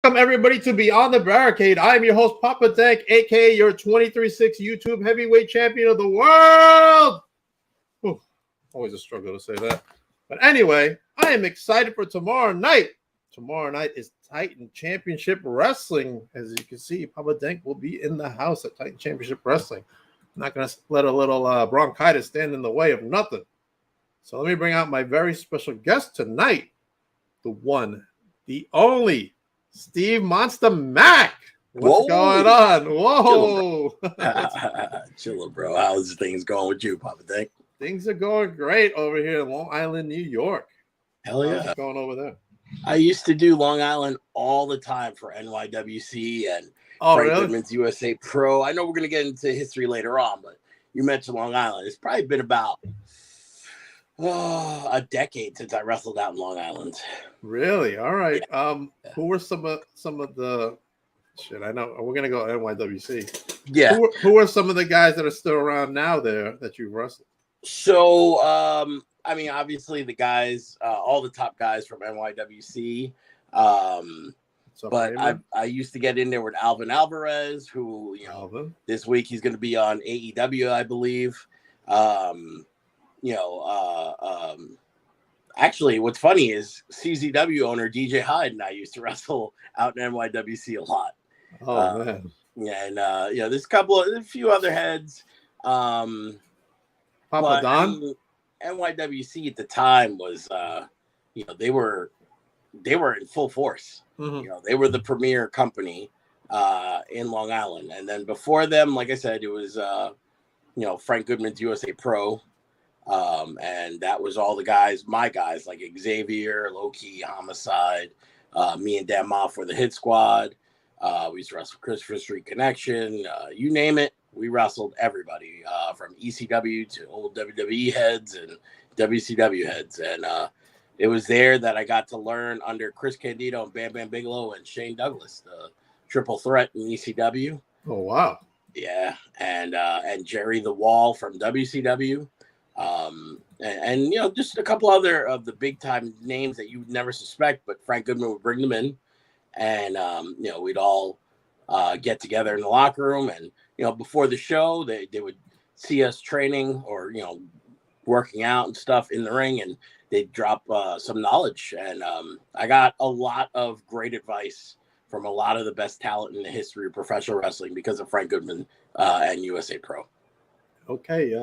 Welcome, everybody, to Beyond the Barricade. I am your host, Papa Dank, a.k.a. your 23-6 YouTube heavyweight champion of the world. Whew, always a struggle to say that. But anyway, I am excited for tomorrow night. Tomorrow night is Titan Championship Wrestling. As you can see, Papa Dank will be in the house at Titan Championship Wrestling. I'm not going to let a little bronchitis stand in the way of nothing. So let me bring out my very special guest tonight, the one, the only, Steve Monsta Mack. What's going on? Whoa. Chilla, bro. How's things going with you, Papa Dank? Things are going great over here in Long Island, New York. Hell yeah. How's it going over there? I used to do Long Island all the time for NYWC and Frank Goodman's USA Pro. I know we're going to get into history later on, but you mentioned Long Island. It's probably been about a decade since I wrestled out in Long Island. Really? All right. Yeah. Who were some of the shit? I know we're gonna go NYWC. Yeah. Who are some of the guys that are still around now there that you've wrestled? So, I mean, obviously the guys, all the top guys from NYWC. But I used to get in there with Alvin Alvarez, who this week he's going to be on AEW, I believe. Actually, what's funny is CZW owner DJ Hyde and I used to wrestle out in NYWC a lot. Oh man! Yeah, and there's a few other heads. Papa Don. NYWC at the time was, they were in full force. Mm-hmm. They were the premier company in Long Island, and then before them, like I said, it was Frank Goodman's USA Pro. And that was all the guys, my guys, like Xavier, Low-Key, Homicide, me and Dan Moff were the Hit Squad. We used to wrestle Christopher Street Connection, you name it. We wrestled everybody, from ECW to old WWE heads and WCW heads. And it was there that I got to learn under Chris Candido and Bam Bam Bigelow and Shane Douglas, the triple threat in ECW. Oh, wow. Yeah. And Jerry the Wall from WCW. And just a couple other of the big time names that you would never suspect, but Frank Goodman would bring them in, and we'd all get together in the locker room, and before the show they would see us training or working out and stuff in the ring, and they'd drop some knowledge, and I got a lot of great advice from a lot of the best talent in the history of professional wrestling because of Frank Goodman and USA Pro. Okay.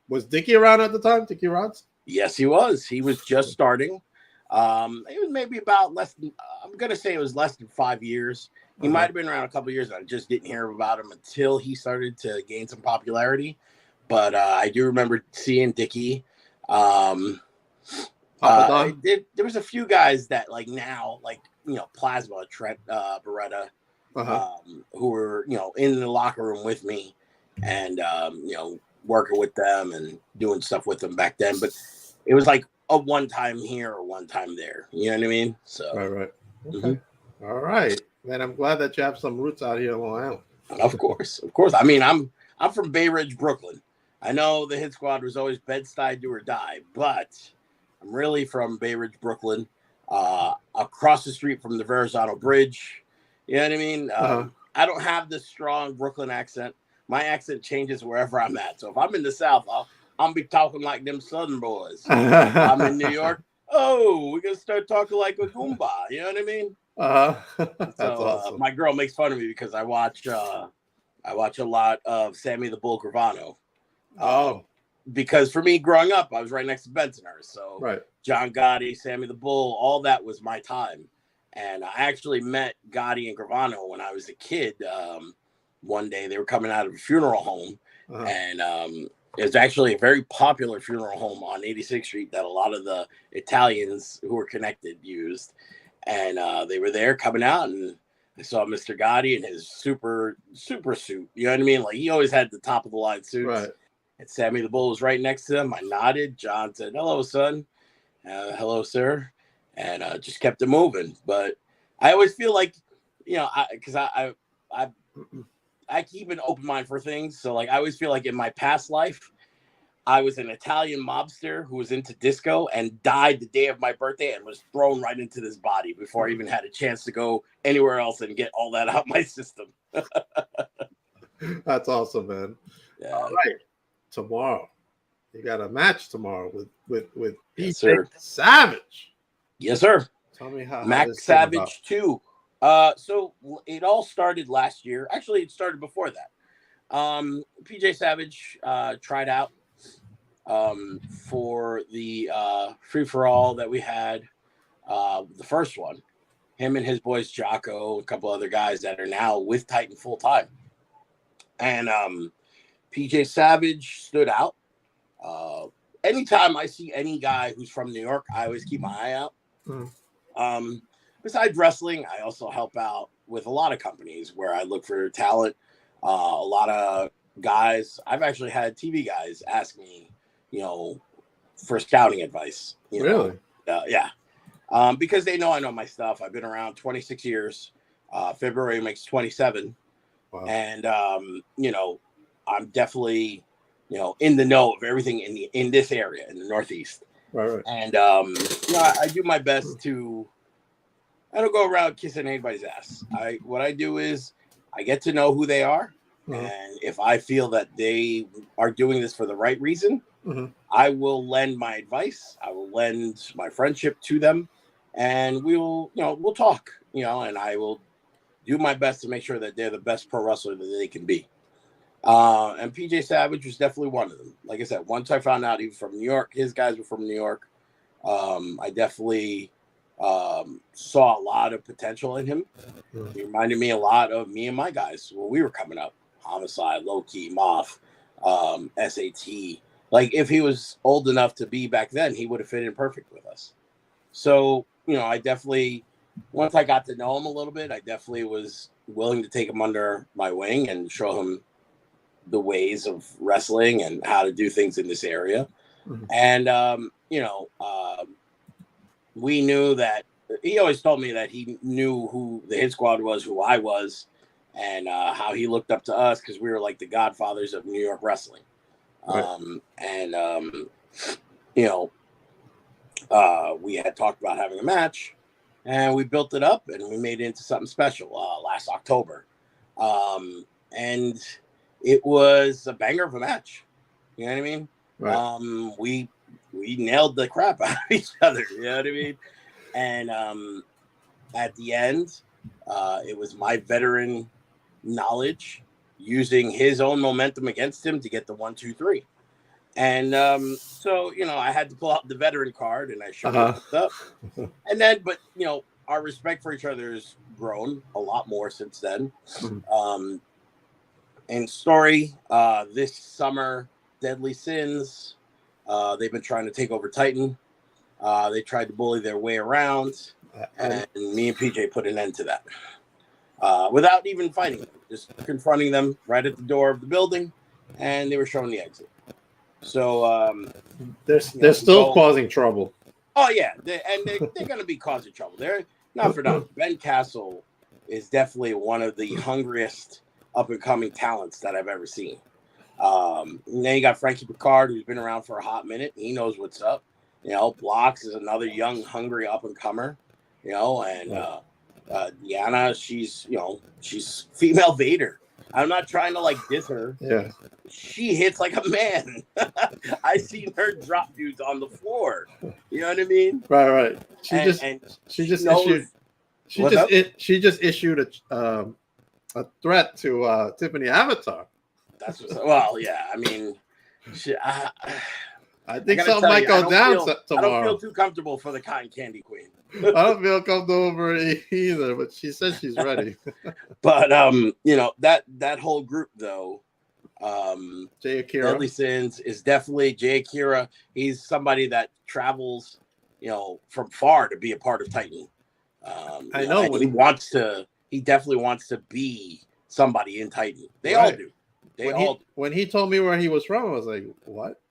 Was Dickie around at the time? Dickie Rods? Yes, he was. He was just starting. It was maybe about less than 5 years. He might have been around a couple of years. I just didn't hear about him until he started to gain some popularity. But I do remember seeing Dickie. There was a few guys that Plasma, Trent Beretta, who were in the locker room with me, and working with them and doing stuff with them back then, but it was like a one time here or one time there. You know what I mean? So right. Okay. Mm-hmm. All right, man. I'm glad that you have some roots out here in Long Island. Of course. I mean, I'm from Bay Ridge, Brooklyn. I know the Hit Squad was always Bed-Stuy, do or die, but I'm really from Bay Ridge, Brooklyn, across the street from the Verrazano Bridge. You know what I mean? I don't have this strong Brooklyn accent. My accent changes wherever I'm at. So if I'm in the South, I'll be talking like them Southern boys. I'm in New York. Oh, we're going to start talking like a Goomba. You know what I mean? That's awesome. My girl makes fun of me because I watch a lot of Sammy the Bull Gravano. Because for me, growing up, I was right next to Bensonhurst. So right. John Gotti, Sammy the Bull, all that was my time. And I actually met Gotti and Gravano when I was a kid. One day they were coming out of a funeral home, and it was actually a very popular funeral home on 86th Street that a lot of the Italians who were connected used. And they were there coming out, and I saw Mr. Gotti in his super suit. You know what I mean? Like, he always had the top of the line suits. Right. And Sammy the Bull was right next to him. I nodded. John said, "Hello, son." "Hello, sir." And just kept it moving. But I always feel like, because I keep an open mind for things. So, like, I always feel like in my past life, I was an Italian mobster who was into disco and died the day of my birthday and was thrown right into this body before I even had a chance to go anywhere else and get all that out my system. That's awesome, man. Yeah. All right. Tomorrow. You got a match tomorrow with Yes, PJ sir. Savage. Yes, sir. Tell me how Mac this came about. Savage 2. So it all started last year. Actually, it started before that. PJ Savage tried out for the free-for-all that we had, the first one. Him and his boys Jocko, a couple other guys that are now with Titan full-time. And PJ Savage stood out. Anytime I see any guy who's from New York, I always keep my eye out. Besides wrestling, I also help out with a lot of companies where I look for talent. A lot of guys, I've actually had TV guys ask me, for scouting advice. Really? Yeah. Because they know I know my stuff. I've been around 26 years. February makes 27. Wow. And, I'm definitely, in the know of everything in this area, in the Northeast. Right. And, I do my best to, I don't go around kissing anybody's ass. What I do is I get to know who they are. And if I feel that they are doing this for the right reason, I will lend my advice. I will lend my friendship to them, and we'll talk, and I will do my best to make sure that they're the best pro wrestler that they can be. And PJ Savage was definitely one of them. Like I said, once I found out he was from New York, his guys were from New York. I definitely saw a lot of potential in him. He reminded me a lot of me and my guys when we were coming up. Homicide, Low Key, Moth, SAT. Like, if he was old enough to be back then, he would have fit in perfect with us. So, I definitely, once I got to know him a little bit, I definitely was willing to take him under my wing and show him the ways of wrestling and how to do things in this area. And, we knew that he always told me that he knew who the Hit Squad was, who I was, and how he looked up to us because we were like the godfathers of New York wrestling. Right. We had talked about having a match, and we built it up, and we made it into something special last October. And it was a banger of a match. You know what I mean? Right. We nailed the crap out of each other. You know what I mean? And at the end, it was my veteran knowledge using his own momentum against him to get the 1, 2, 3. And so I had to pull out the veteran card, and I showed him what's up. And then, but our respect for each other has grown a lot more since then. And story, this summer, Deadly Sins, they've been trying to take over Titan. They tried to bully their way around, and me and PJ put an end to that. Without even fighting them, just confronting them right at the door of the building, and they were showing the exit. So they're still causing trouble. Oh yeah, they're going to be causing trouble. They're not for nothing. Ben Castle is definitely one of the hungriest up and coming talents that I've ever seen. And then you got Frankie Picard, who's been around for a hot minute. He knows what's up. Blocks is another young, hungry up and comer. And Deanna, she's female Vader. I'm not trying to diss her. Yeah, she hits like a man. I seen her drop dudes on the floor. You know what I mean? Right. She just issued a threat to Tiffany Avatar. That's well, yeah. I mean, I think something might go down tomorrow. I don't feel too comfortable for the Cotton Candy Queen. I don't feel comfortable over it either, but she says she's ready. But that whole group though, Jay Akira. Deadly Sins is definitely Jay Akira. He's somebody that travels, from far to be a part of Titan. I know he definitely wants to be somebody in Titan. They all do. When he told me where he was from, I was like, what?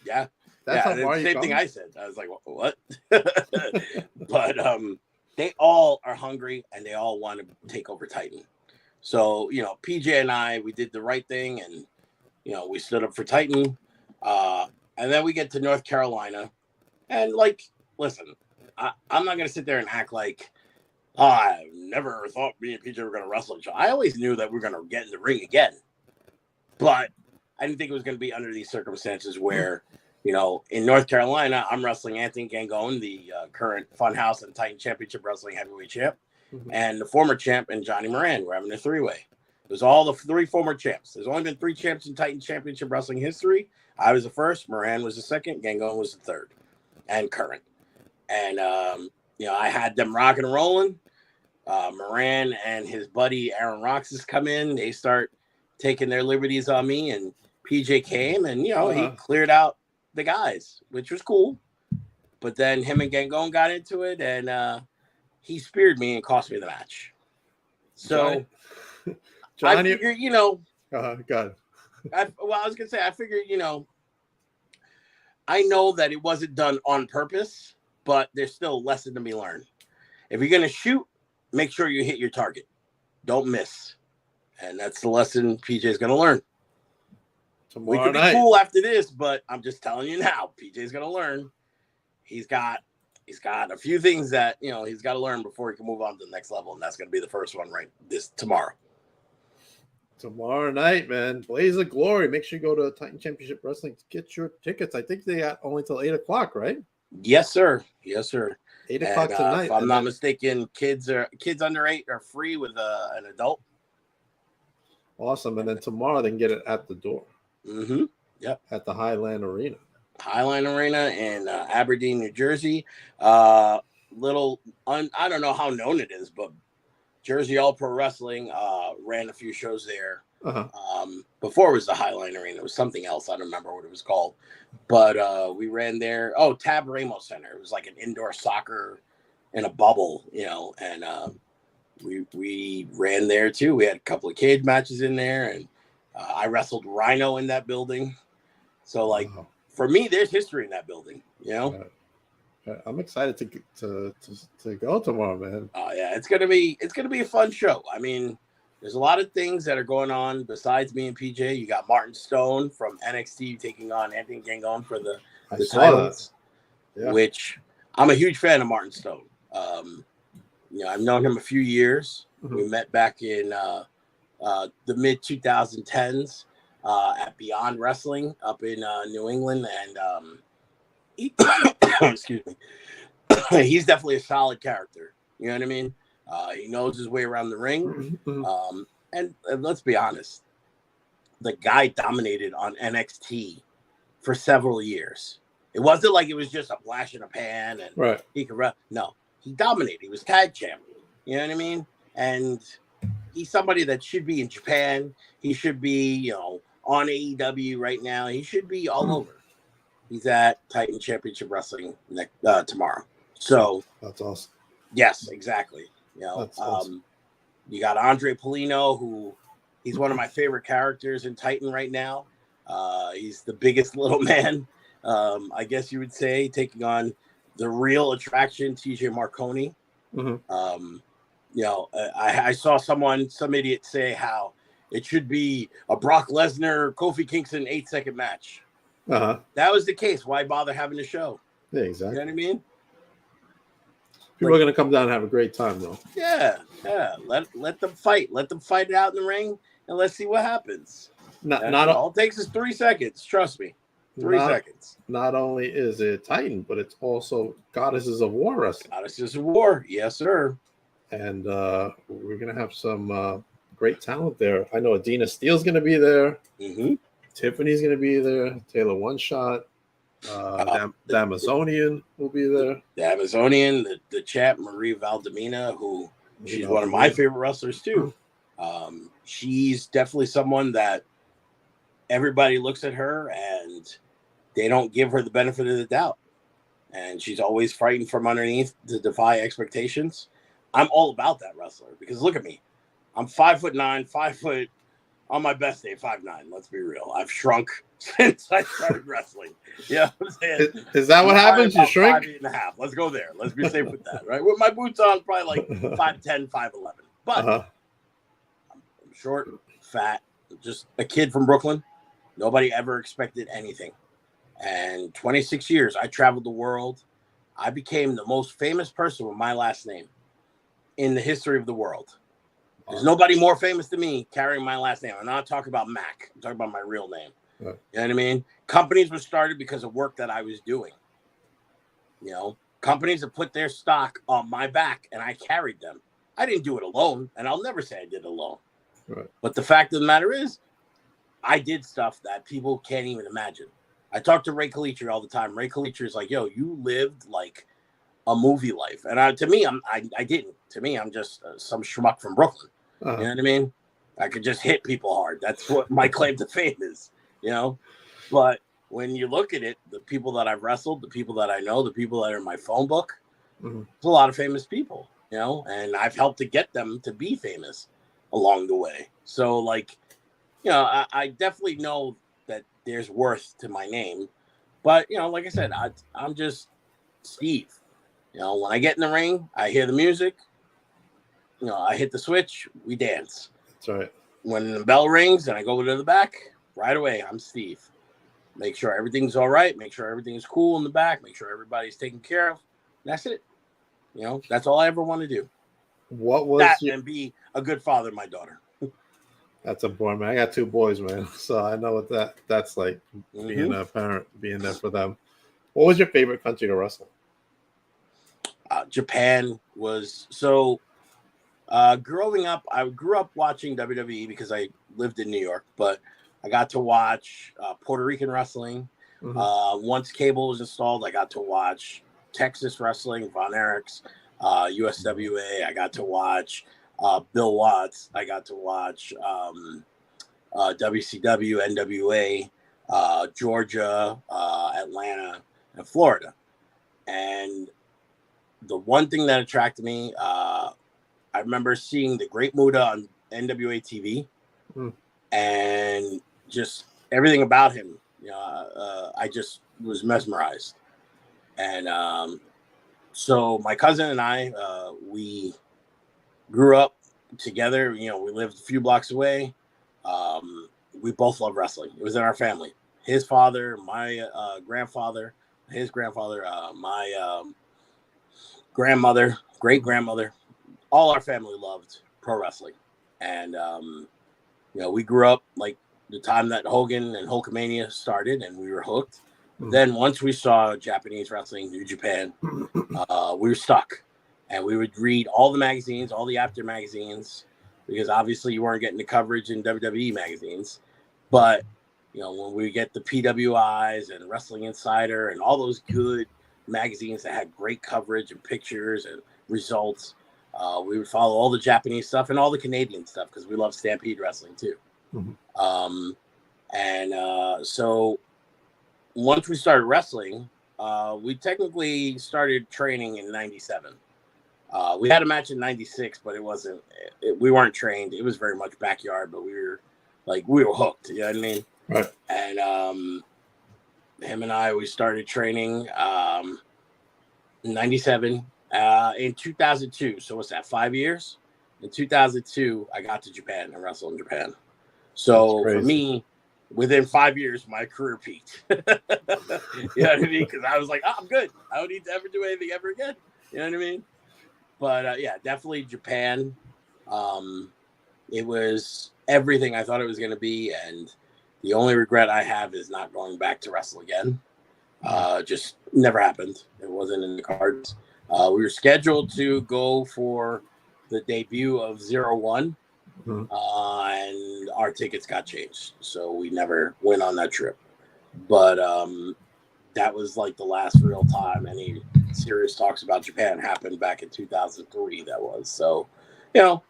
Yeah. That's how far the same thing I said. I was like, what? But they all are hungry and they all want to take over Titan. So, PJ and I, we did the right thing and, we stood up for Titan. And then we get to North Carolina. And, like, listen, I'm not going to sit there and act like, oh, I never thought me and PJ were going to wrestle each other. I always knew that we were going to get in the ring again. But I didn't think it was going to be under these circumstances where, you know, in North Carolina, I'm wrestling Anthony Gangone, the current Funhouse and Titan Championship Wrestling heavyweight champ, and the former champ and Johnny Moran. We're having a three-way. It was all the three former champs. There's only been 3 champs in Titan Championship Wrestling history. I was the first, Moran was the second, Gangone was the third, and current. And, you know, I had them rocking and rolling. Moran and his buddy Aaron Roxas come in. They start taking their liberties on me, and PJ came, and, you know, he cleared out the guys, which was cool. But then him and Gangone got into it, and he speared me and cost me the match. So I figured, you know, God. I was gonna say, I figured, you know, I know that it wasn't done on purpose, but there's still a lesson to be learned. If you're gonna shoot, make sure you hit your target. Don't miss. And that's the lesson PJ's gonna learn. We could be cool after this, but I'm just telling you now, PJ's gonna learn. He's got a few things that, you know, he's got to learn before he can move on to the next level, and that's gonna be the first one tomorrow. Tomorrow night, man. Blaze of Glory. Make sure you go to Titan Championship Wrestling to get your tickets. I think they got only till 8 o'clock, right? Yes, sir. Yes, sir. 8 o'clock tonight. If I'm not mistaken, kids under 8 are free with an adult. Awesome. And then tomorrow they can get it at the door. Mm-hmm. Yep. At the Highland Arena. Highland Arena in Aberdeen, New Jersey. I don't know how known it is, but Jersey All Pro Wrestling ran a few shows there. Before it was the Highline Arena, it was something else. I don't remember what it was called, but we ran there. Oh, Tab Ramos Center. It was like an indoor soccer in a bubble, you know, and we ran there too. We had a couple of cage matches in there, and I wrestled Rhino in that building. So, like, for me, there's history in that building, you know. I'm excited to go tomorrow, man. Oh yeah, it's gonna be a fun show. I mean, there's a lot of things that are going on besides me and PJ. You got Martin Stone from NXT taking on Anthony Gangone for the titles, which I'm a huge fan of Martin Stone. You know, I've known him a few years. We met back in the mid 2010s at Beyond Wrestling up in New England, and excuse me. He's definitely a solid character. You know what I mean? He knows his way around the ring. And let's be honest, the guy dominated on NXT for several years. It wasn't like it was just a flash in a pan and he could run. No, he dominated. He was tag champ. You know what I mean? And he's somebody that should be in Japan. He should be, you know, on AEW right now. He should be all over. He's at Titan Championship Wrestling tomorrow. So that's awesome. Yes, exactly. You know, that's awesome. You got Andre Polino, who he's one of my favorite characters in Titan right now. He's the biggest little man, I guess you would say, taking on the real attraction, TJ Marconi. You know, I saw some idiot say how it should be a Brock Lesnar, Kofi Kingston 8-second match. That was the case. Why bother having a show? Yeah, exactly. You know what I mean? People are going to come down and have a great time, though. Yeah. Let them fight. Let them fight it out in the ring, and let's see what happens. All it takes is 3 seconds. Trust me, 3 seconds. Not only is it Titan, but it's also Goddesses of War wrestling. Goddesses of War, yes, sir. And we're going to have some great talent there. I know Adina Steele's going to be there. Tiffany's going to be there. Taylor One Shot. The Amazonian will be there. The Amazonian, the champ Marie Valdemina, who she's one of my favorite wrestlers too. She's definitely someone that everybody looks at her and they don't give her the benefit of the doubt. And she's always fighting from underneath to defy expectations. I'm all about that wrestler because look at me. I'm 5'9", 5 foot. On my best day, 5'9". Let's be real. I've shrunk since I started wrestling. Yeah, you know is that what happens? You shrink? 5'8.5". Let's go there. Let's be safe with that, right? With my boots on, probably like 5'10", 5'11". But I'm short, fat, just a kid from Brooklyn. Nobody ever expected anything. And 26 years, I traveled the world. I became the most famous person with my last name in the history of the world. There's nobody more famous than me carrying my last name. I'm not talking about Mack. I'm talking about my real name. Right. You know what I mean? Companies were started because of work that I was doing. You know, companies have put their stock on my back, and I carried them. I didn't do it alone, and I'll never say I did it alone. Right. But the fact of the matter is, I did stuff that people can't even imagine. I talk to Ray Kalitri all the time. Ray Kalitri is like, yo, you lived like a movie life. And to me, I didn't. To me, I'm just some schmuck from Brooklyn. Uh-huh. You know what I mean? I could just hit people hard. That's what my claim to fame is, you know? But when you look at it, the people that I've wrestled, the people that I know, the people that are in my phone book, Mm-hmm. it's a lot of famous people, you know? And I've helped to get them to be famous along the way. So, like, you know, I definitely know that there's worth to my name. But, you know, like I said, I'm just Steve. You know, when I get in the ring, I hear the music. You know, I hit the switch, we dance. That's right. When the bell rings and I go to the back, right away, I'm Steve. Make sure everything's all right. Make sure everything's cool in the back. Make sure everybody's taken care of. That's it. You know, that's all I ever want to do. What was and be a good father to my daughter. That's a boy, man. I got 2 boys, man. So I know what that's like, being a parent, being there for them. What was your favorite country to wrestle? Japan was so. Growing up, I grew up watching WWE because I lived in New York, but I got to watch Puerto Rican wrestling. Mm-hmm. Once cable was installed, I got to watch Texas wrestling, Von Erichs, USWA. I got to watch Bill Watts. I got to watch WCW, NWA, Georgia, Atlanta, and Florida. And the one thing that attracted me, I remember seeing the Great Muta on NWA TV, and just everything about him. You know, I just was mesmerized. And so my cousin and I, we grew up together. You know, we lived a few blocks away. We both love wrestling. It was in our family. His father, my grandfather, his grandfather, my grandmother, great grandmother. All our family loved pro wrestling. And, you know, we grew up like the time that Hogan and Hulkamania started, and we were hooked. Then once we saw Japanese wrestling, New Japan, we were stuck. And we would read all the magazines, all the after magazines, because obviously you weren't getting the coverage in WWE magazines. But, you know, when we get the PWIs and Wrestling Insider and all those good magazines that had great coverage and pictures and results, we would follow all the Japanese stuff and all the Canadian stuff because we love Stampede Wrestling too. Mm-hmm. So once we started wrestling, we technically started training in 97. We had a match in 96, but it wasn't, we weren't trained. It was very much backyard, but we were hooked. You know what I mean? Right. And him and I, we started training in 97. In 2002, so what's that, 5 years? In 2002, I got to Japan and wrestled in Japan. So for me, within 5 years, my career peaked. You know what I mean? Because I was like, I'm good. I don't need to ever do anything ever again. You know what I mean? But yeah, definitely Japan. It was everything I thought it was going to be. And the only regret I have is not going back to wrestle again. Just never happened. It wasn't in the cards. We were scheduled to go for the debut of 01, and our tickets got changed. So we never went on that trip. But that was like the last real time any serious talks about Japan happened back in 2003. That was. So, you know,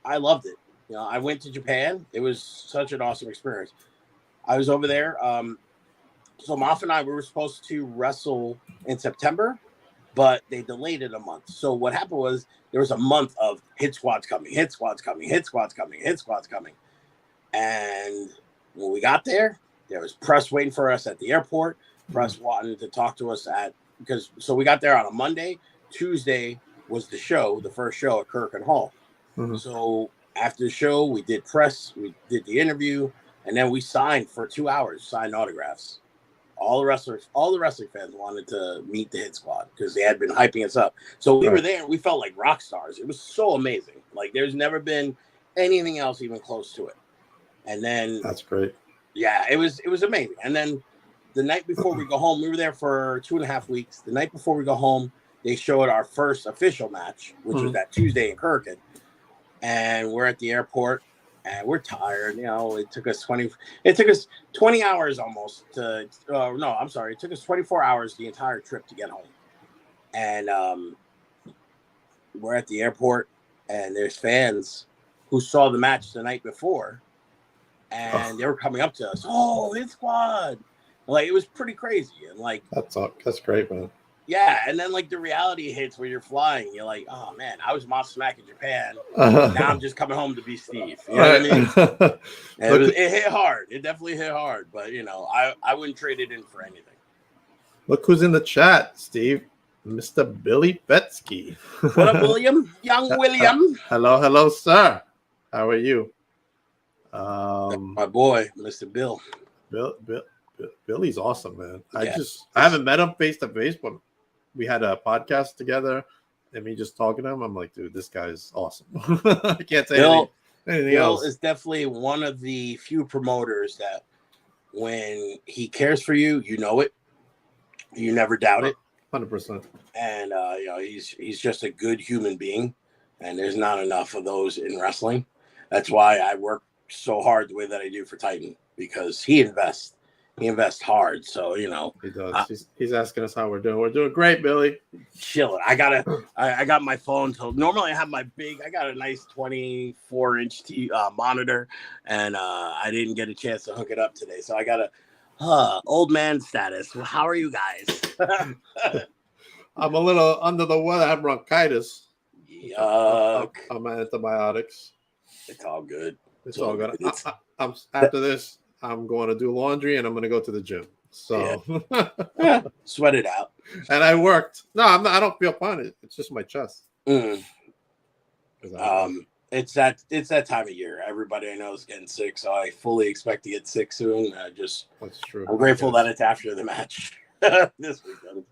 I loved it. You know, I went to Japan. It was such an awesome experience. I was over there. So Moff and I, we were supposed to wrestle in September, but they delayed it a month. So what happened was there was a month of hit squads coming, hit squads coming, hit squads coming, hit squads coming. And when we got there was press waiting for us at the airport. Press wanted to talk to us so we got there on a Monday. Tuesday was the show, the first show at Kirk and Hall. So after the show, we did press, we did the interview. And then we signed for 2 hours, signed autographs. All the wrestling fans wanted to meet the Hit Squad because they had been hyping us up. So we were there and we felt like rock stars. It was so amazing. Like there's never been anything else even close to it. And then that's great. Yeah, it was amazing. And then the night before we go home, we were there for 2.5 weeks. The night before we go home, they showed our first official match, which was that Tuesday in Kirkin. And we're at the airport. And we're tired, It took us 20 hours almost to. No, I'm sorry. It took us 24 hours the entire trip to get home. And we're at the airport, and there's fans who saw the match the night before, and they were coming up to us. Oh, Hit Squad! Like it was pretty crazy, and like that's great, man. Yeah, and then like the reality hits where you're flying. You're like, oh man, I was Monsta Mack in Japan. Now I'm just coming home to be Steve. You know what I mean? It hit hard. It definitely hit hard. But I wouldn't trade it in for anything. Look who's in the chat, Steve. Mr. Billy Betsky. What up, William? Young William. Hello, sir. How are you? My boy, Mr. Bill. Billy's awesome, man. I haven't met him face to face, but we had a podcast together, and me just talking to him. I'm like, dude, this guy is awesome. I can't say anything else. Bill is definitely one of the few promoters that when he cares for you, you know it. You never doubt it. 100%. And he's just a good human being, and there's not enough of those in wrestling. That's why I work so hard the way that I do for Titan, because he invests. He invests hard, so he does. He's asking us how we're doing. We're doing great, Billy. Chilling. I got my phone. So normally I have I got a nice 24-inch monitor, and I didn't get a chance to hook it up today. So I got old man status. Well, how are you guys? I'm a little under the weather. I have bronchitis. Yuck. I'm on antibiotics. It's all good. It's all good. I'm after this. I'm going to do laundry and I'm going to go to the gym. So sweat it out. And I worked. No, I'm not. I don't feel fine. It's just my chest. It's that time of year. Everybody I know is getting sick, so I fully expect to get sick soon. That's true. I'm grateful that it's after the match this weekend.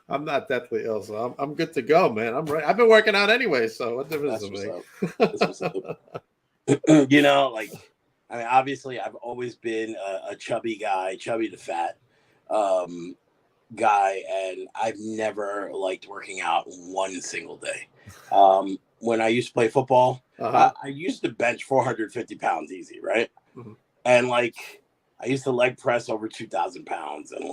I'm not deathly ill, so I'm good to go, man. I'm right. I've been working out anyway, so what difference does it make? That's what's up. I mean, obviously, I've always been a chubby guy, chubby to fat guy, and I've never liked working out one single day. When I used to play football, I used to bench 450 pounds easy, right? Mm-hmm. And I used to leg press over 2,000 pounds and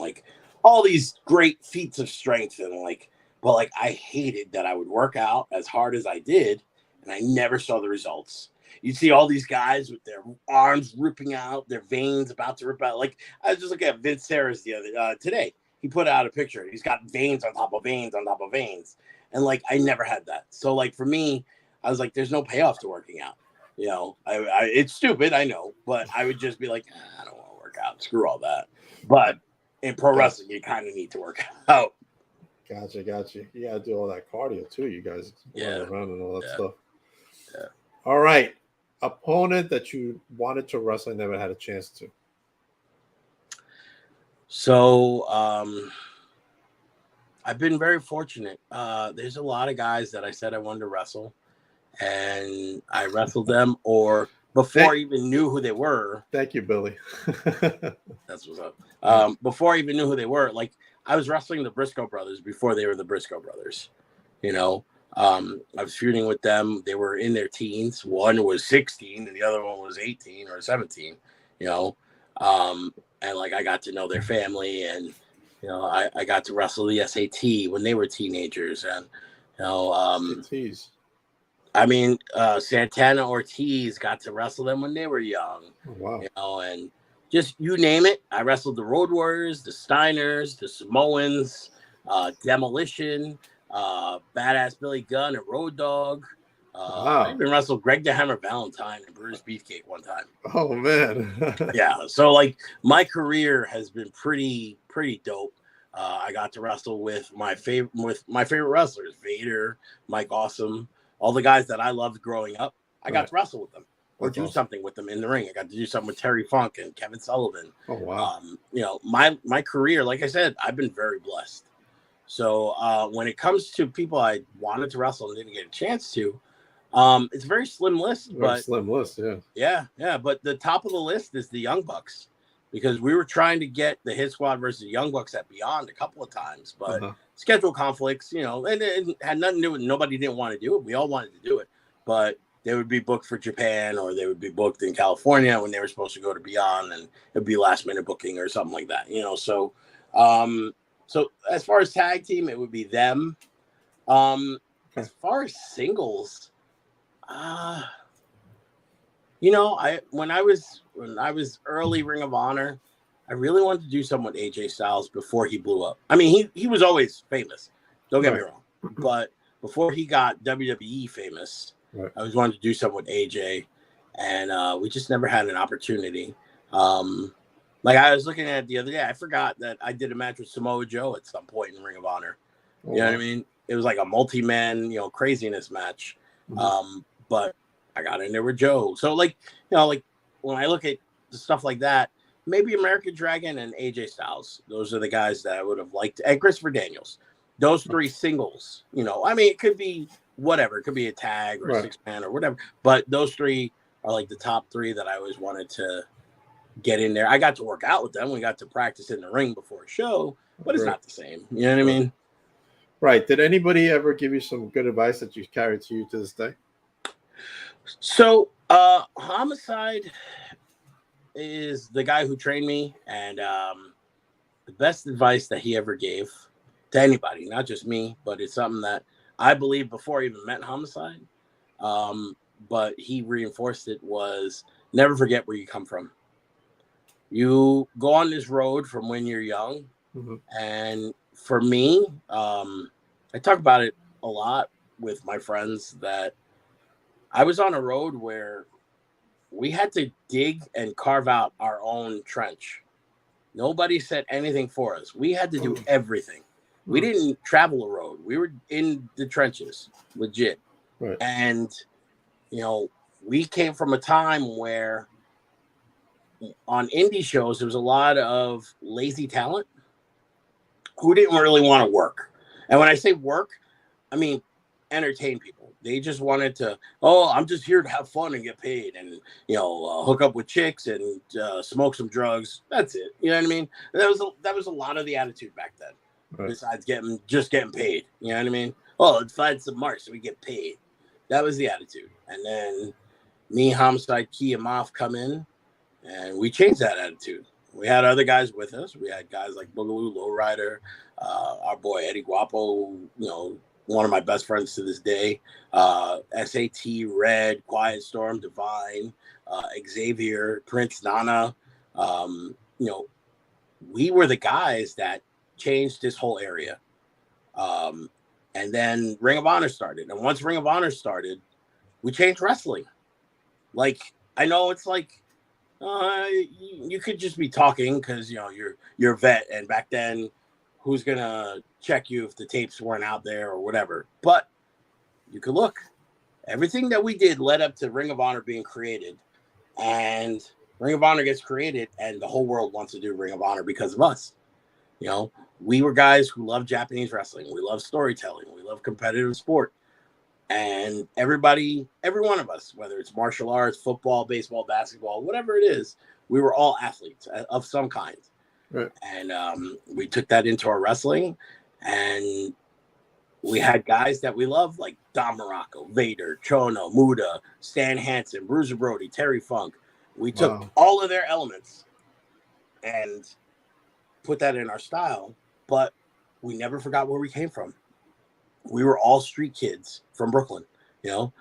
all these great feats of strength. And but I hated that I would work out as hard as I did, and I never saw the results. You'd see all these guys with their arms ripping out, their veins about to rip out. I was just looking at Vince Sarris the other today. He put out a picture. He's got veins on top of veins on top of veins. And I never had that. So for me, I was like, there's no payoff to working out. It's stupid, I know, but I would just be like, I don't want to work out. Screw all that. But in pro wrestling, you kind of need to work out. Gotcha. You got to do all that cardio too, you guys. Around and all that stuff. Yeah. All right. Opponent that you wanted to wrestle and never had a chance to. So I've been very fortunate. There's a lot of guys that I said I wanted to wrestle, and I wrestled them before I even knew who they were. Thank you, Billy. That's what's up. Before I even knew who they were, I was wrestling the Briscoe brothers before they were the Briscoe brothers. I was feuding with them. They were in their teens. One was 16 and the other one was 18 or 17, and I got to know their family, and I got to wrestle the SAT when they were teenagers, and Santana Ortiz got to wrestle them when they were young. Oh, wow. And just you name it. I wrestled the Road Warriors, the Steiners, the Samoans, Demolition, Badass Billy Gunn and Road Dog. Wow. I even wrestled Greg the Hammer Valentine and Brutus Beefcake one time. Oh man. Yeah. So my career has been pretty dope. I got to wrestle with my favorite wrestlers, Vader, Mike Awesome, all the guys that I loved growing up. I got to wrestle with them. or That's do awesome. something with them in the ring. I got to do something with Terry Funk and Kevin Sullivan. Oh, wow. You know, my career, like I said, I've been very blessed. So when it comes to people I wanted to wrestle and didn't get a chance to, it's a very slim list. Very slim list, yeah. Yeah. But the top of the list is the Young Bucks, because we were trying to get the Hit Squad versus the Young Bucks at Beyond a couple of times, but schedule conflicts, you know, and it had nothing to do with nobody didn't want to do it. We all wanted to do it, but they would be booked for Japan or they would be booked in California when they were supposed to go to Beyond, and it'd be last minute booking or something like that, you know. So so as far as tag team, it would be them. As far as singles, you know, when I was early Ring of Honor, I really wanted to do something with AJ Styles before he blew up. I mean, he was always famous. Don't get me wrong, but before he got WWE famous, I always wanted to do something with AJ, and we just never had an opportunity. Like I was looking at it the other day, I forgot that I did a match with Samoa Joe at some point in Ring of Honor. You know what I mean? It was like a multi-man, you know, craziness match. But I got in there with Joe. So like, you know, like when I look at the stuff like that, maybe American Dragon and AJ Styles, those are the guys that I would have liked. And Christopher Daniels, those three singles, you know, I mean, it could be whatever. It could be a tag or a 6-man or whatever. But those three are like the top three that I always wanted to get in there. I got to work out with them. We got to practice in the ring before a show, but it's not the same. You know what I mean? Right. Did anybody ever give you some good advice that you carry to you to this day? So, Homicide is the guy who trained me, and the best advice that he ever gave to anybody, not just me, but it's something that I believe before I even met Homicide, but he reinforced it, was never forget where you come from. You go on this road from when you're young, and for me, I talk about it a lot with my friends that I was on a road where we had to dig and carve out our own trench. Nobody said anything for us. We had to do everything. We didn't travel a road. We were in the trenches, legit. And, you know, we came from a time where on indie shows, there was a lot of lazy talent who didn't really want to work. And when I say work, I mean entertain people. They just wanted to, oh, I'm just here to have fun and get paid and, you know, hook up with chicks and smoke some drugs. That's it. You know what I mean? That was a lot of the attitude back then. Besides getting paid. You know what I mean? Oh, let's find some marks so we get paid. That was the attitude. And then me, Homicide, Key, and Moff come in, and we changed that attitude. We had other guys with us. We had guys like Boogaloo, Lowrider, our boy Eddie Guapo, you know, one of my best friends to this day, SAT, Red, Quiet Storm, Divine, Xavier, Prince Nana. You know, we were the guys that changed this whole area. And then Ring of Honor started. And once Ring of Honor started, we changed wrestling. Like, I know it's like, you could just be talking because, you know, you're a vet. And back then, who's going to check you if the tapes weren't out there or whatever? But you could look. Everything that we did led up to Ring of Honor being created. And Ring of Honor gets created, and the whole world wants to do Ring of Honor because of us. You know, we were guys who love Japanese wrestling. We love storytelling. We love competitive sport. And everybody, every one of us, whether it's martial arts, football, baseball, basketball, whatever it is, we were all athletes of some kind. And we took that into our wrestling, and we had guys that we love like Don Morocco, Vader, Chono, Muda, Stan Hansen, Bruiser Brody, Terry Funk. We took all of their elements and put that in our style, but we never forgot where we came from. We were all street kids from Brooklyn, you know.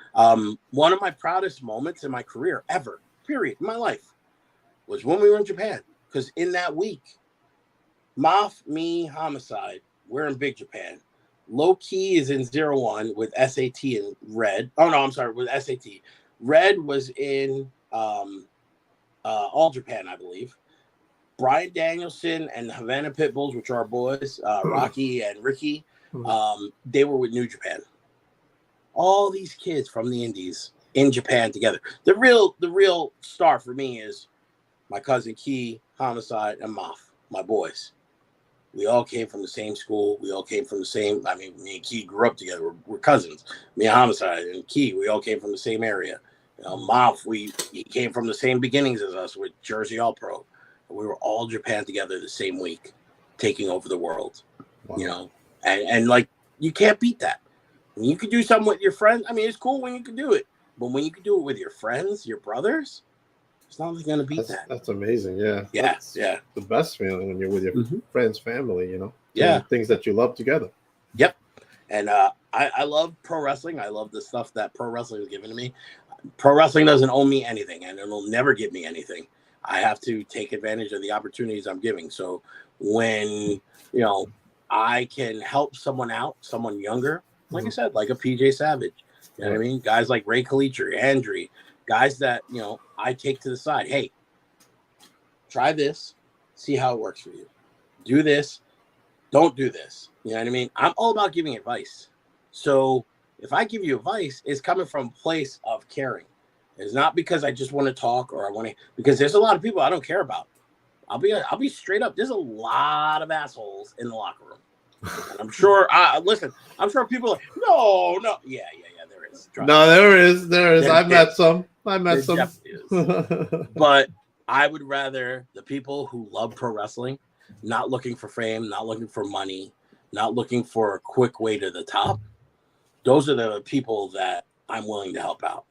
One of my proudest moments in my career ever, period, in my life, was when we were in Japan. Because in that week, Moff, me, Homicide, we're in Big Japan. Low Key is in 01 with SAT and Red. Oh, no, I'm sorry, with SAT. Red was in All Japan, I believe. Brian Danielson and Havana Pitbulls, which are our boys, Rocky and Ricky, they were with New Japan. All these kids from the Indies in Japan together. The real star for me is my cousin Key, Homicide, and Moff, my boys. We all came from the same school. We all came from the same. I mean, me and Key grew up together. We're cousins. Me and Homicide and Key, we all came from the same area. Moff, he came from the same beginnings as us with Jersey All Pro. We were all Japan together the same week, taking over the world. Wow. And like, you can't beat that. When you can do something with your friends, I mean, it's cool when you can do it, but when you can do it with your friends, your brothers, it's not going to beat that. That's amazing. Yeah. Yeah. The best feeling when you're with your friends, family, things that you love together. Yep. And I love pro wrestling. I love the stuff that pro wrestling is giving to me. Pro wrestling doesn't owe me anything, and it'll never give me anything. I have to take advantage of the opportunities I'm giving. So when, I can help someone out, someone younger, like I said, like a PJ Savage, you know what I mean? Guys like Ray Kalitcher, Andre, guys that, I take to the side. Hey, try this, see how it works for you. Do this, don't do this. You know what I mean? I'm all about giving advice. So if I give you advice, it's coming from a place of caring. It's not because I just want to talk or I want to, because there's a lot of people I don't care about. I'll be straight up. There's a lot of assholes in the locker room. And I'm sure, I'm sure people are like, no. Yeah, there is. There is. I've met some. But I would rather the people who love pro wrestling, not looking for fame, not looking for money, not looking for a quick way to the top. Those are the people that I'm willing to help out,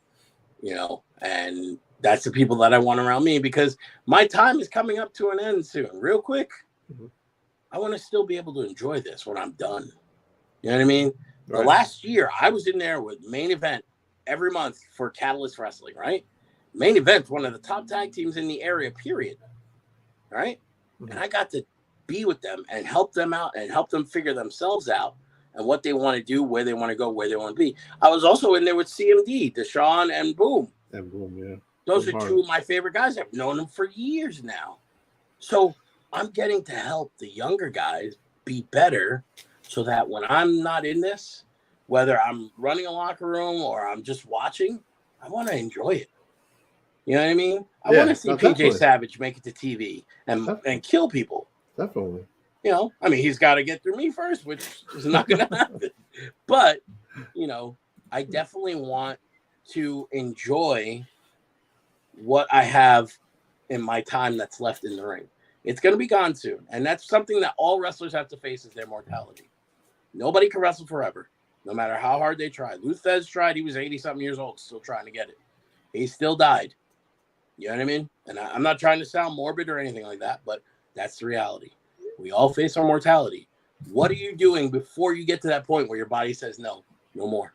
and that's the people that I want around me, because my time is coming up to an end soon. Real quick, I want to still be able to enjoy this when I'm done. You know what I mean? Right. The last year, I was in there with Main Event every month for Catalyst Wrestling, right? Main Event's one of the top tag teams in the area, period. Right? And I got to be with them and help them out and help them figure themselves out and what they want to do, where they want to go, where they want to be. I was also in there with CMD, Deshaun, and Boom. Yeah. Those are two of my favorite guys. I've known them for years now. So I'm getting to help the younger guys be better so that when I'm not in this, whether I'm running a locker room or I'm just watching, I want to enjoy it. You know what I mean? I want to see PJ Savage make it to TV and kill people. Definitely. I mean, he's got to get through me first, which is not going to happen. But, I definitely want to enjoy what I have in my time that's left in the ring. It's going to be gone soon. And that's something that all wrestlers have to face, is their mortality. Nobody can wrestle forever, no matter how hard they try. Luthez tried. He was 80-something years old, still trying to get it. He still died. You know what I mean? And I'm not trying to sound morbid or anything like that, but that's the reality. We all face our mortality. What are you doing before you get to that point where your body says no more?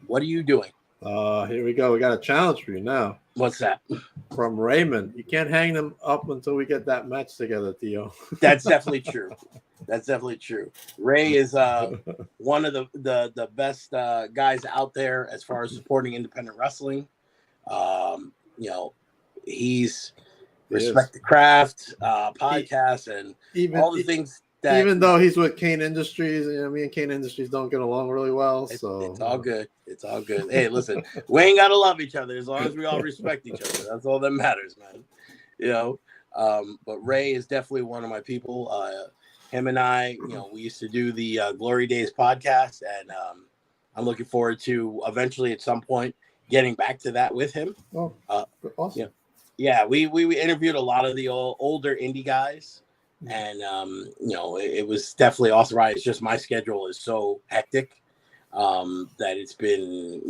What are you doing? Here we go. We got a challenge for you now. What's that? From Raymond. You can't hang them up until we get that match together, Theo. That's definitely true. That's definitely true. Ray is one of the best guys out there as far as supporting independent wrestling. He's Respect the Craft podcast and all the things that, even though he's with Kane Industries, me and Kane Industries don't get along really well. So it's all good. It's all good. Hey, listen, we ain't gotta love each other as long as we all respect each other. That's all that matters, man. But Ray is definitely one of my people. Him and I, we used to do the Glory Days podcast, and I'm looking forward to eventually at some point getting back to that with him. Oh, awesome. Yeah, we interviewed a lot of the older indie guys, and it was definitely awesome. Right, it's just my schedule is so hectic that it's been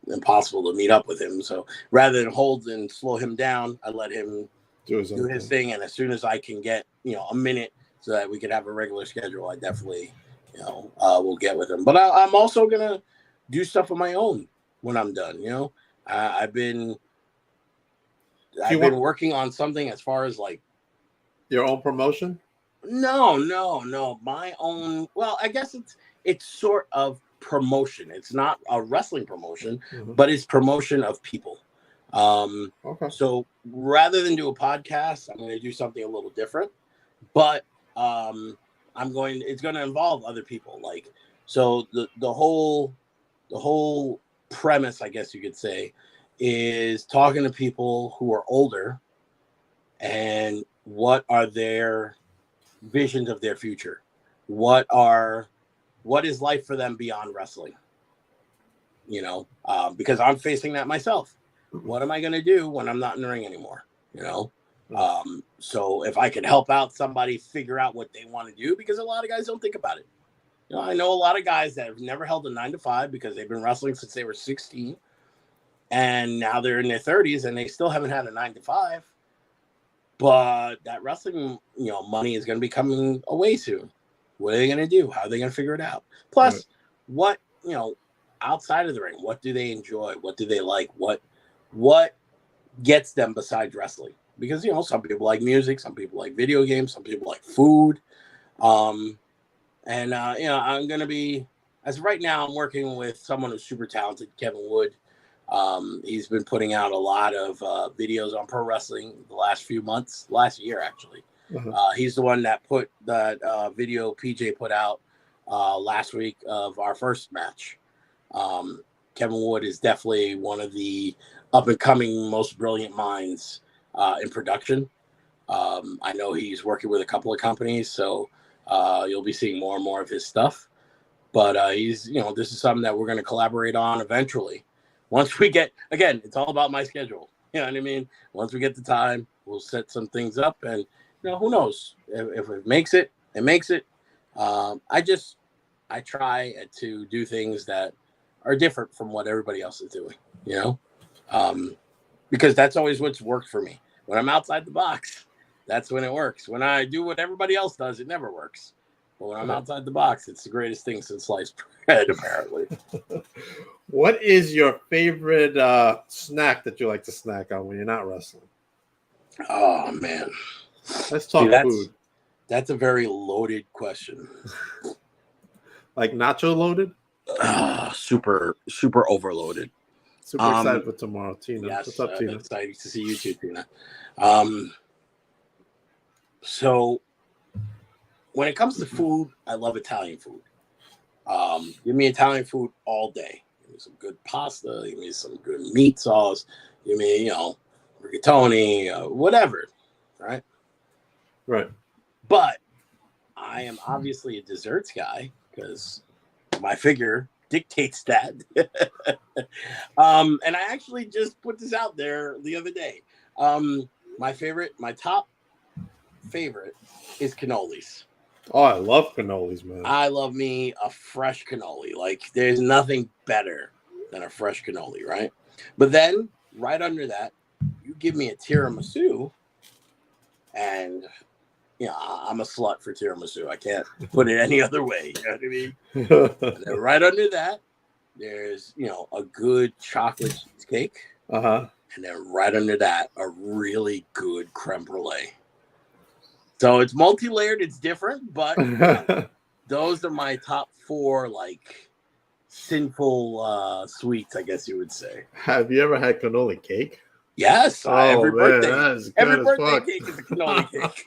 impossible to meet up with him. So rather than hold and slow him down, I let him do his thing, and as soon as I can get a minute so that we could have a regular schedule, I definitely will get with him. But I'm also gonna do stuff on my own when I'm done. I've been working on something as far as like your own promotion. No, my own. Well, I guess it's sort of promotion. It's not a wrestling promotion, but it's promotion of people. Okay. So rather than do a podcast, I'm going to do something a little different, but it's going to involve other people. The whole premise, I guess you could say, is talking to people who are older and what are their visions of their future. What is life for them beyond wrestling? You know, because I'm facing that myself. What am I going to do when I'm not in the ring anymore? You know, so if I could help out somebody figure out what they want to do, because a lot of guys don't think about it. You know, I know a lot of guys that have never held a 9-to-5 because they've been wrestling since they were 16, and now they're in their 30s and they still haven't had a 9-to-5. But that wrestling, money is going to be coming away soon. What are they going to do? How are they going to figure it out? Plus, what outside of the ring, what do they enjoy? What do they like? What gets them besides wrestling? Because some people like music, some people like video games, some people like food. I'm going to be, as of right now, I'm working with someone who's super talented, Kevin Wood. He's been putting out a lot of videos on pro wrestling the last year, actually. He's the one that put that video PJ put out last week of our first match. Kevin Wood is definitely one of the up-and-coming, most brilliant minds in production. I know he's working with a couple of companies, so you'll be seeing more and more of his stuff. But this is something that we're going to collaborate on eventually. Once we get, again, it's all about my schedule. You know what I mean? Once we get the time, we'll set some things up, and who knows? If it makes it, it makes it. I try to do things that are different from what everybody else is doing, because that's always what's worked for me. When I'm outside the box, that's when it works. When I do what everybody else does, it never works. But when I'm outside the box, it's the greatest thing since sliced bread, apparently. What is your favorite snack that you like to snack on when you're not wrestling? Oh, man. Let's talk food. That's a very loaded question. Like nacho loaded? Super, super overloaded. Super excited for tomorrow, Tina. Yes, what's up, Tina? Excited to see you too, Tina. So when it comes to food, I love Italian food. Give me Italian food all day. Give me some good pasta. Give me some good meat sauce. Give me, rigatoni, whatever. Right? Right. But I am obviously a desserts guy because my figure dictates that. And I actually just put this out there the other day. My top favorite is cannolis. Oh, I love cannolis, man. I love me a fresh cannoli. Like, there's nothing better than a fresh cannoli, right? But then, right under that, you give me a tiramisu, and I'm a slut for tiramisu. I can't put it any other way. You know what I mean? And then right under that, there's a good chocolate cheesecake. And then right under that, a really good creme brulee. So it's multi-layered, it's different, but those are my top 4 sinful sweets, I guess you would say. Have you ever had cannoli cake? Yes, every birthday. Every birthday cake is a cannoli cake.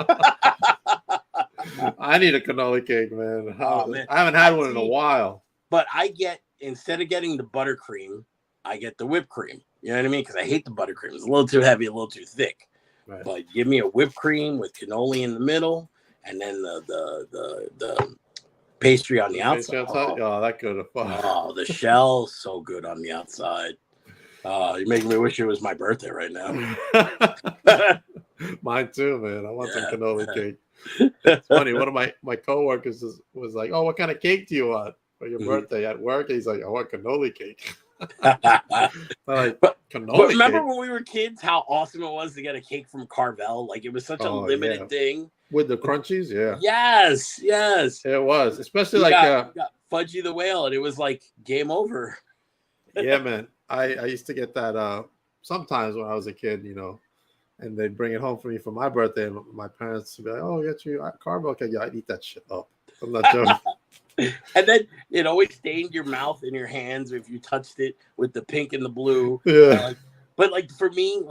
I need a cannoli cake, man. Man. I haven't had one in a while. But instead of getting the buttercream, I get the whipped cream. You know what I mean? Because I hate the buttercream. It's a little too heavy, a little too thick. Right. But give me a whipped cream with cannoli in the middle, and then the pastry on the outside. Oh, that good. Oh, the shell, so good on the outside. You make me wish it was my birthday right now. Mine too, man. I want some cannoli cake. It's funny. One of my coworkers was like, "Oh, what kind of cake do you want for your birthday at work?" He's like, "I want cannoli cake." But remember when we were kids, how awesome it was to get a cake from Carvel? Like, it was such a limited thing with the crunchies. Yeah. Yes. It was, especially got Fudgy the Whale, and it was like game over. Yeah, man. I used to get that sometimes when I was a kid, and they'd bring it home for me for my birthday, and my parents would be like, "Oh, get you Carvel cake." Yeah, I'd eat that shit up. I'm not joking. And then it always stained your mouth and your hands if you touched it with the pink and the blue. Yeah. But for me,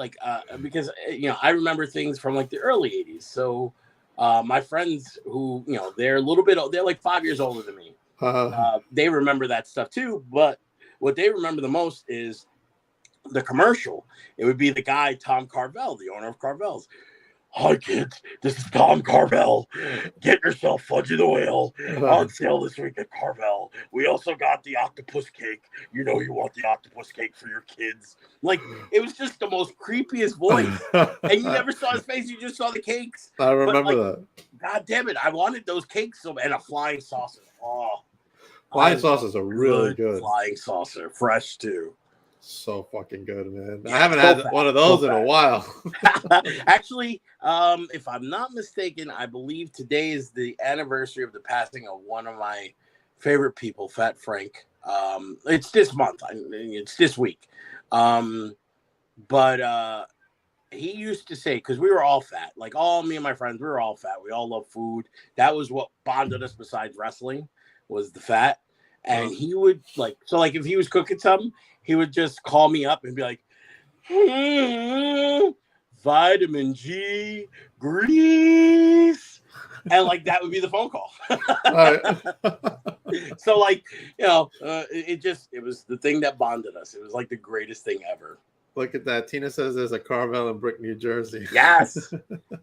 because I remember things from the early 80s. So my friends who they're they're like 5 years older than me. They remember that stuff too. But what they remember the most is the commercial, it would be the guy, Tom Carvel, the owner of Carvel's. Hi, kids. This is Tom Carvel. Get yourself Fudgy the Whale on sale this week at Carvel. We also got the octopus cake. You know you want the octopus cake for your kids. Like, it was just the most creepiest voice. And you never saw his face. You just saw the cakes. I remember that. God damn it. I wanted those cakes and a flying saucer. Oh. Flying saucers are really good. Flying saucer. Fresh, too. So fucking good, man. Yeah, I haven't had one of those in a while. Actually, if I'm not mistaken, I believe today is the anniversary of the passing of one of my favorite people, Fat Frank. It's this month. It's this week. But he used to say, because we were all fat, like all me and my friends, we were all fat. We all love food. That was what bonded us besides wrestling, was the fat. And he would if he was cooking something, he would just call me up and be like, vitamin G, grease. And that would be the phone call. So it was the thing that bonded us. It was like the greatest thing ever. Look at that. Tina says there's a Carvel in Brick, New Jersey. Yes.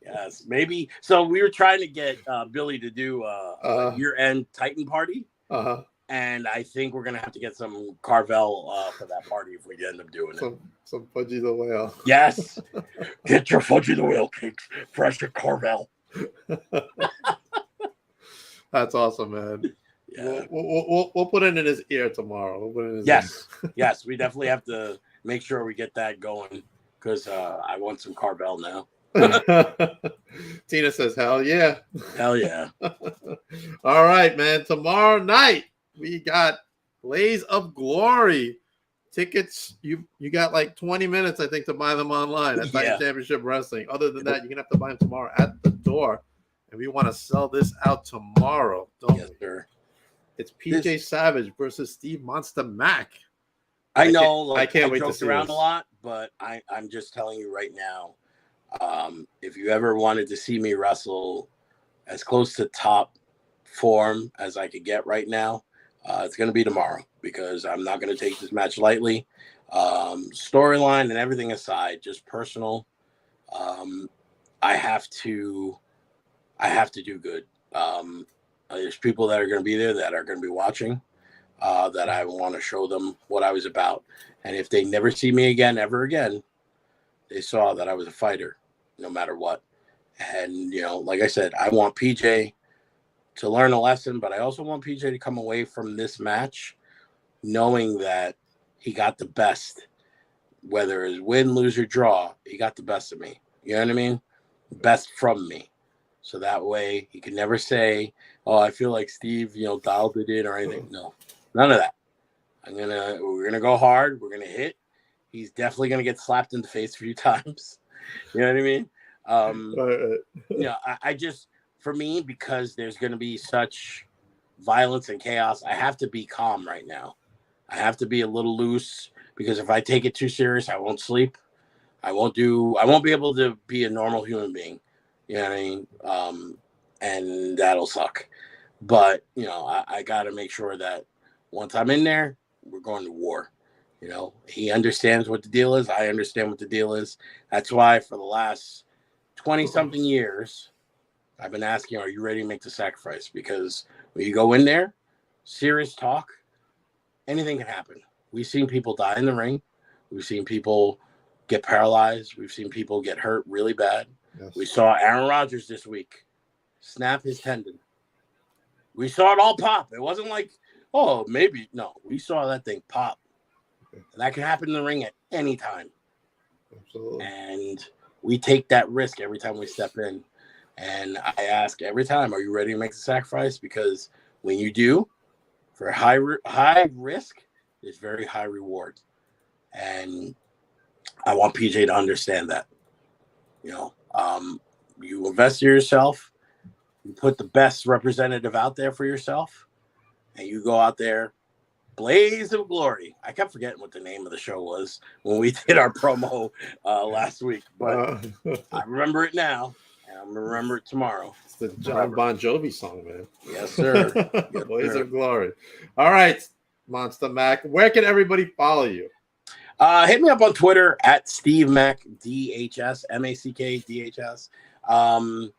Yes. Maybe. So we were trying to get Billy to do a year-end Titan party. Uh-huh. And I think we're going to have to get some Carvel for that party if we end up doing it. Some Fudgy the Whale. Yes. Get your Fudgy the Whale cakes fresh at Carvel. That's awesome, man. Yeah. We'll put it in his ear tomorrow. We'll put it in his ear. Yes. We definitely have to make sure we get that going because I want some Carvel now. Tina says, hell yeah. Hell yeah. All right, man. Tomorrow night, we got Blaze of Glory. Tickets, you got 20 minutes, I think, to buy them online at Titan Championship Wrestling. Other than that, you're going to have to buy them tomorrow at the door. And we want to sell this out tomorrow, don't we? Sir. It's PJ Savage versus Steve Monsta Mack. I know. I can't wait to see around this. a lot, but I'm just telling you right now, if you ever wanted to see me wrestle as close to top form as I could get right now, it's going to be tomorrow because I'm not going to take this match lightly. Storyline and everything aside, just personal. I have to do good. There's people that are going to be there that are going to be watching, that I want to show them what I was about. And if they never see me again, ever again, they saw that I was a fighter no matter what. And, like I said, I want PJ to learn a lesson, but I also want PJ to come away from this match knowing that he got the best, whether it's win, lose, or draw, he got the best of me. You know what I mean? Best from me. So that way he can never say, oh, I feel like Steve, dialed it in or anything. No, none of that. We're going to go hard. We're going to hit. He's definitely going to get slapped in the face a few times. You know what I mean? I just, for me, because there's going to be such violence and chaos, I have to be calm right now. I have to be a little loose because if I take it too serious, I won't sleep. I won't be able to be a normal human being. You know what I mean? And that'll suck. But, I got to make sure that once I'm in there, we're going to war. He understands what the deal is. I understand what the deal is. That's why for the last 20-something years, I've been asking, are you ready to make the sacrifice? Because when you go in there, serious talk, anything can happen. We've seen people die in the ring. We've seen people get paralyzed. We've seen people get hurt really bad. Yes. We saw Aaron Rodgers this week snap his tendon. We saw it all pop. It wasn't like, oh, maybe. No, we saw that thing pop. And that can happen in the ring at any time. Absolutely. And we take that risk every time we step in. And I ask every time, are you ready to make the sacrifice? Because when you do, for high risk, there's very high reward. And I want PJ to understand that. You invest in yourself, you put the best representative out there for yourself, and you go out there, Blaze of Glory. I kept forgetting what the name of the show was when we did our promo last week, but I remember it now, and I'm going to remember it tomorrow. It's the John Bon Jovi song, man. Yes, sir. Blaze of Glory. All right, Monsta Mack. Where can everybody follow you? Hit me up on Twitter at Steve Mack DHS MACK DHS. I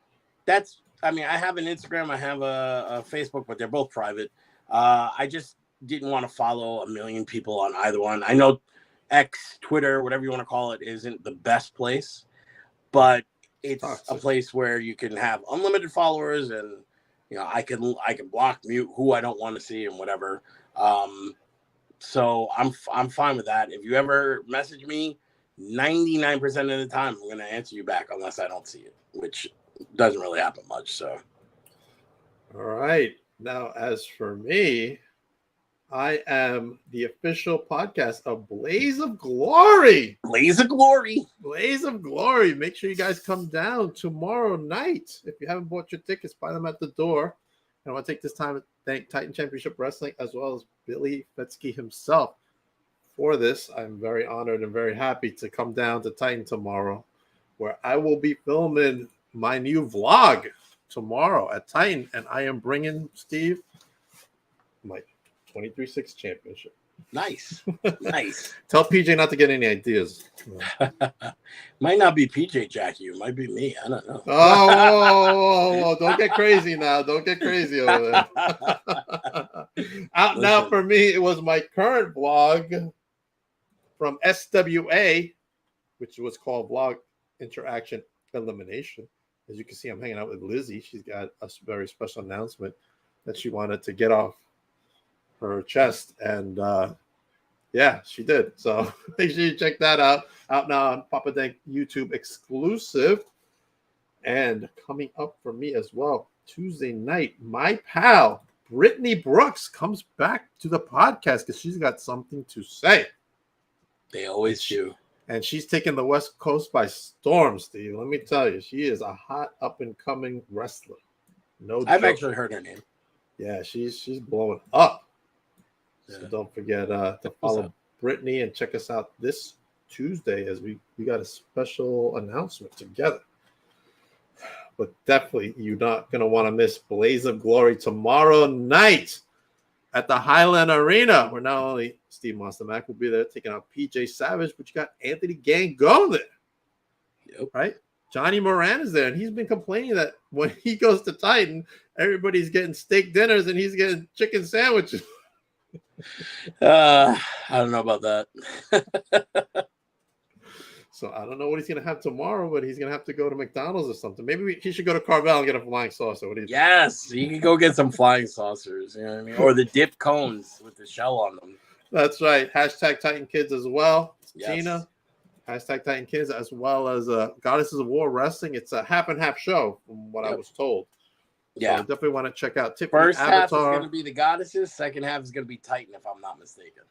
have an Instagram, I have a Facebook, but they're both private. I just didn't want to follow a million people on either one. I know X, Twitter, whatever you want to call it, isn't the best place, but it's a place where you can have unlimited followers, and I can block, mute who I don't want to see and whatever. So I'm fine with that. If you ever message me, 99% of the time I'm going to answer you back unless I don't see it, which doesn't really happen much. So, all right. Now, as for me, I am the official podcast of Blaze of Glory. Blaze of Glory. Blaze of Glory. Make sure you guys come down tomorrow night. If you haven't bought your tickets, buy them at the door. And I want to take this time to thank Titan Championship Wrestling as well as Billy Fetsky himself for this. I'm very honored and very happy to come down to Titan tomorrow, where I will be filming my new vlog tomorrow at Titan. And I am bringing, Steve, my 23-6 championship. Nice. Nice. Tell PJ not to get any ideas. Might not be PJ Jackie. It might be me. I don't know. Oh, don't get crazy now. Don't get crazy over there. Out now for me, it was my current vlog from SWA, which was called Vlog Interaction Elimination. As you can see, I'm hanging out with Lizzie. She's got a very special announcement that she wanted to get off her chest, and yeah, she did. So make sure you check that out now on Papa Dank YouTube exclusive. And coming up for me as well, Tuesday night, my pal Brittany Brooks comes back to the podcast because she's got something to say. They always do. And she's taking the West Coast by storm, Steve. Let me tell you, she is a hot up and coming wrestler. No, I've actually heard her name. Yeah, she's blowing up. So Yeah. don't forget to follow Brittany and check us out this Tuesday as we got a special announcement together. But definitely, you're not going to want to miss Blaze of Glory tomorrow night at the Highland Arena, where not only Steve Monsta Mack will be there taking out PJ Savage, but you got Anthony Gangone there. Yep. Right? Johnny Moran is there, and he's been complaining that when he goes to Titan, everybody's getting steak dinners and he's getting chicken sandwiches. I don't know about that. So I don't know what he's going to have tomorrow, but he's going to have to go to McDonald's or something. Maybe he should go to Carvel and get a flying saucer. What do you think? Yes, you can go get some flying saucers, you know what I mean? Or the dip cones with the shell on them. That's right. Hashtag Titan Kids as well. Yes. Gina. Hashtag Titan Kids, as well as Goddesses of War Wrestling. It's a half and half show from what I was told. Yeah. So definitely want to check out Tiffany First half is Avatar. going to be the Goddesses. Second half is going to be Titan, if I'm not mistaken.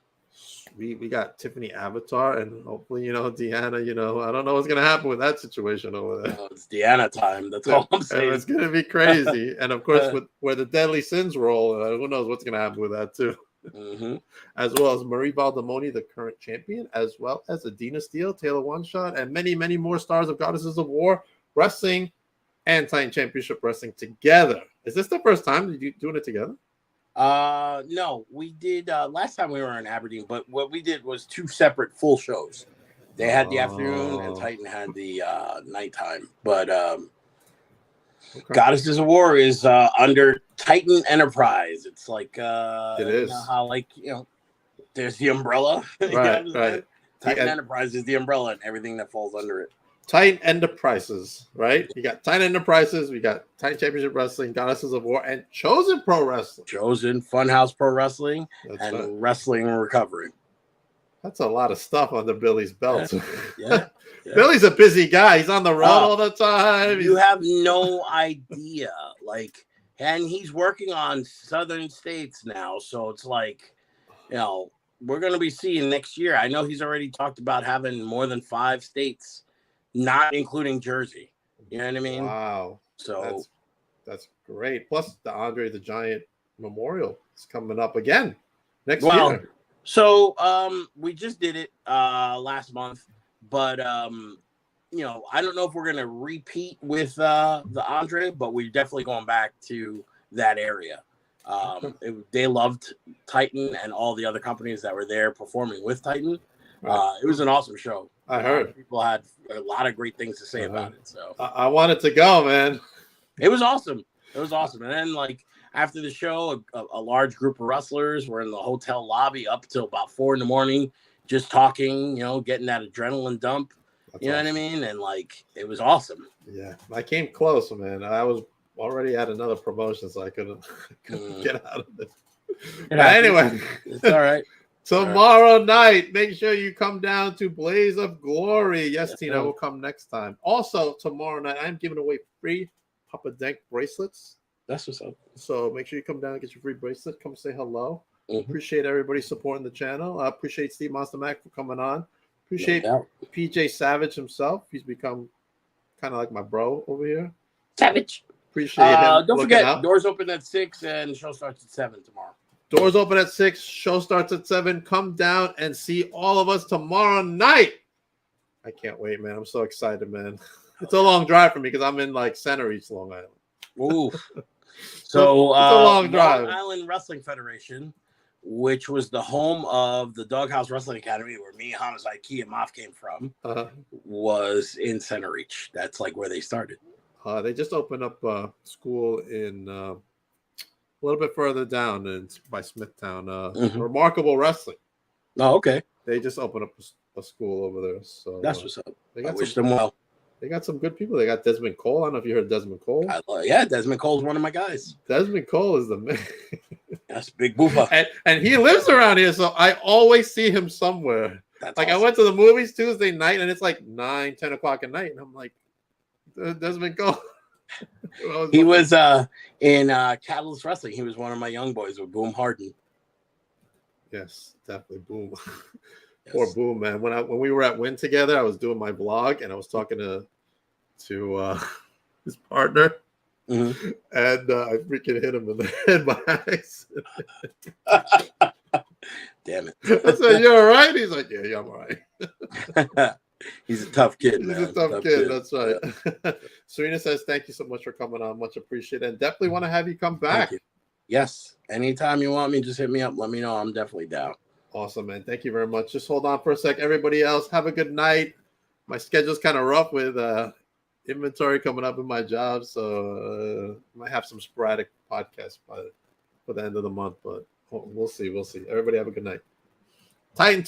We got Tiffany Avatar, and hopefully, Deanna, I don't know what's going to happen with that situation over there. It's Deanna time. That's all I'm saying. It's going to be crazy. And, of course, with where the Deadly Sins roll, who knows what's going to happen with that, too. Mm-hmm. As well as Marie Valdemoni, the current champion, as well as Adina Steele, Taylor One Shot, and many, many more stars of Goddesses of War Wrestling and Titan Championship Wrestling together. Is this the first time you doing it together? No, we did last time we were in Aberdeen, but what we did was two separate full shows. They had the afternoon and Titan had the nighttime. But Okay. Goddesses of War is under Titan Enterprise. It's like It is. How there's the umbrella. Right. Titan Yeah. Enterprise is the umbrella and everything that falls under it. Titan Enterprises, right? You got Titan Enterprises, we got Titan Championship Wrestling, Goddesses of War, and Chosen Pro Wrestling. Chosen, Funhouse Pro Wrestling, That's and right. Wrestling and Recovery. That's a lot of stuff under Billy's belt. Yeah. Billy's a busy guy. He's on the road all the time. You have no idea. And he's working on southern states now. So it's like, we're going to be seeing next year. I know he's already talked about having more than 5 states, not including Jersey. You know what I mean? Wow. So that's great. Plus the Andre the Giant Memorial is coming up again next year. So we just did it last month, but I don't know if we're gonna repeat with the Andre, but we're definitely going back to that area. They loved Titan and all the other companies that were there performing with Titan. Right. It was an awesome show. I heard people had a lot of great things to say about it. So I wanted to go, man. it was awesome. It was awesome. And then, like, after the show, a large group of wrestlers were in the hotel lobby up till about 4 a.m, just talking, getting that adrenaline dump. That's you know awesome. what I mean? And, like, it was awesome. Yeah, I came close, man. I was already at another promotion, so I couldn't get out of it. But anyway, it's all right. Tomorrow night, make sure you come down to Blaze of Glory. Yes, Tina will come next time. Also, tomorrow night, I'm giving away free Papa Dank bracelets. That's what's up. So make sure you come down and get your free bracelet. Come say hello. Appreciate everybody supporting the channel. I appreciate Steve Monsta Mack for coming on. Appreciate PJ Savage himself. He's become kind of like my bro over here. Savage. Appreciate him. Don't forget, doors open at 6 and show starts at 7 tomorrow. Doors open at 6. Show starts at 7. Come down and see all of us tomorrow night. I can't wait, man. I'm so excited, man. It's a long drive for me because I'm in like Center East, Long Island. Ooh. So it's a long drive. Long Island Wrestling Federation, which was the home of the Doghouse Wrestling Academy, where me, Homicide Key, and Moff came from, was in Center Reach. That's like where they started. They just opened up a school in a little bit further down by Smithtown. Remarkable Wrestling. Oh, okay. They just opened up a school over there. So that's what's up. I wish them well. They got some good people. They got Desmond Cole. I don't know if you heard Desmond Cole. Yeah, Desmond Cole's one of my guys. Desmond Cole is the man. That's big boofa. And he lives around here, so I always see him somewhere. That's like awesome. I went to the movies Tuesday night, and it's like 9, 10 o'clock at night, and I'm like, Desmond Cole. He was in Catalyst Wrestling. He was one of my young boys with Boom Harden. Yes, definitely Boom. Poor Boom, man. When we were at Win together, I was doing my vlog and I was talking to his partner, and I freaking hit him in the head by accident. Damn it! I said, "You're all right." He's like, "Yeah, I'm all right." He's a tough kid, man. He's a tough kid. That's right. Serena says, "Thank you so much for coming on. Much appreciated, and definitely want to have you come back." Yes, anytime you want me, just hit me up. Let me know. I'm definitely down. Awesome, man. Thank you very much. Just hold on for a sec. Everybody else, have a good night. My schedule's kind of rough with inventory coming up in my job, so might have some sporadic podcasts for the end of the month, but we'll see. Everybody have a good night. Titan